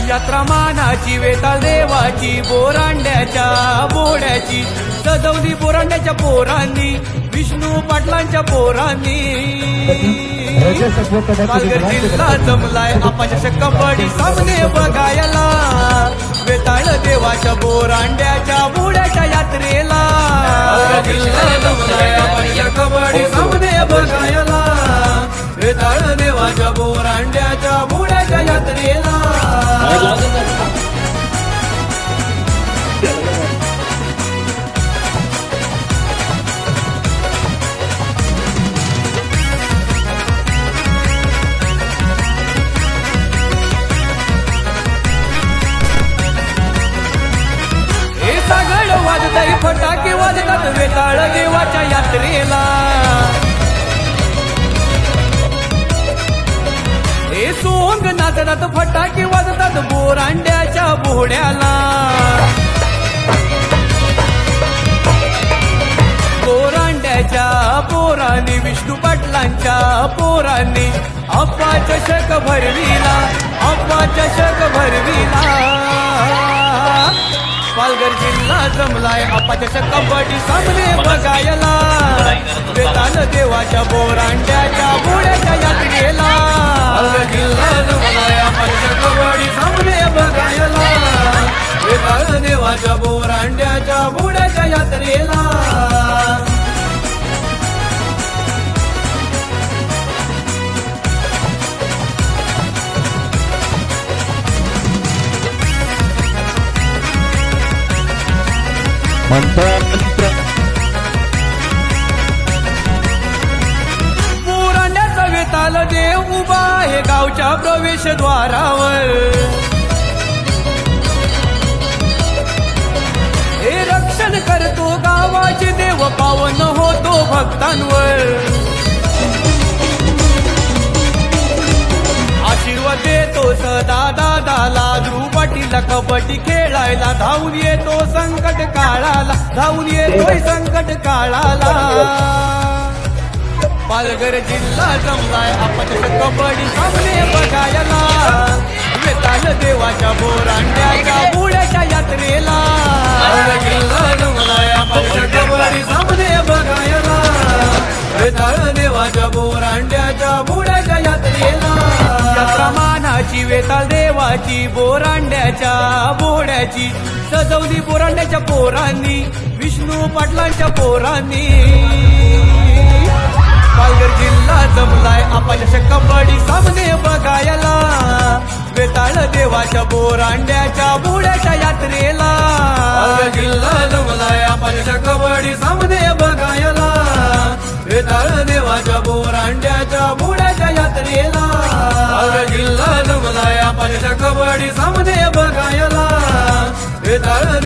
यात्रा मानाची वेताळ देवाची बोरांड्याच्या बोड्याची सजवली बोरांड्याच्या पोरांनी विष्णू पाटलांच्या पोरांनी पालघर जिल्हा जमलाय आपाच्या कबड्डी सामने बघायला वेताळ देवाच्या बोरांड्याच्या बोड्याच्या यात्रेला जिल्हा जमलाय आपाच्या कबड्डी सामने बघायला वेताळ देवाच्या बोरांड्याच्या बोड्याच्या यात्रेला वाजताई फटाके वाजतात वेताळ देवाच्या यात्रेला हे सोंग नाचतात फटाके वाजतात बोरांड्याच्या बोहड्याला बोरांड्याच्या पोरांनी विष्णू पाटलांच्या पोरांनी अप्पा चषक भरविला अप्पा चषक भरविला पालघर जिल्हा जमलाय आपाच्या कबड्डी सामने बघायला वेताळ देवाच्या बोरांड्याच्या बोड्याच्या यात्रेला पालघर जिल्हा जमलाय आपाच्या कबड्डी सामने बघायला वेताळ देवाच्या बोरांड्याच्या बोड्याच्या यात्रेला बोरांड्याचा वेताळ देव उभा आहे गावच्या प्रवेशद्वारावर हे रक्षण करतो गावाचे देव पावन होतो भक्तांवर आशीर्वाद देतो सदा दादाला ध्रुव पाटीलला कबड्डी खेळायला धावून येतो संकट काळाला धावून येतोय संकट काळाला पालघर जिल्हा जमलाय आपाच्या कबड्डी सामने बघायला वेताळ देवाच्या बोरांड्याच्या बोड्याच्या यात्रेला पालघर जिल्हा जमलाय आपाच्या कबड्डी सामने बघायला वेताळ देवाच्या बोरांड्याच्या बोड्याच्या यात्रेला यात्रा मानाची वेताळ देवाची बोरांड्याच्या बोड्याची सजवली बोरांड्याच्या पोरांनी विष्णू पाटलांच्या पोरांनी पालघर जिल्हा जमलाय आपाच्या कबड्डी सामने बघायला वेताळ देवाच्या बोरांड्याच्या बोड्याच्या यात्रेला पालघर जिल्हा जमलाय आपाच्या कबड्डी सामने बघायला वेताळ देवाच्या बोरांड्याच्या बोड्याच्या यात्रेला पालघर जिल्हा जमलाय आपाच्या कबड्डी सामने बघायला वेताळ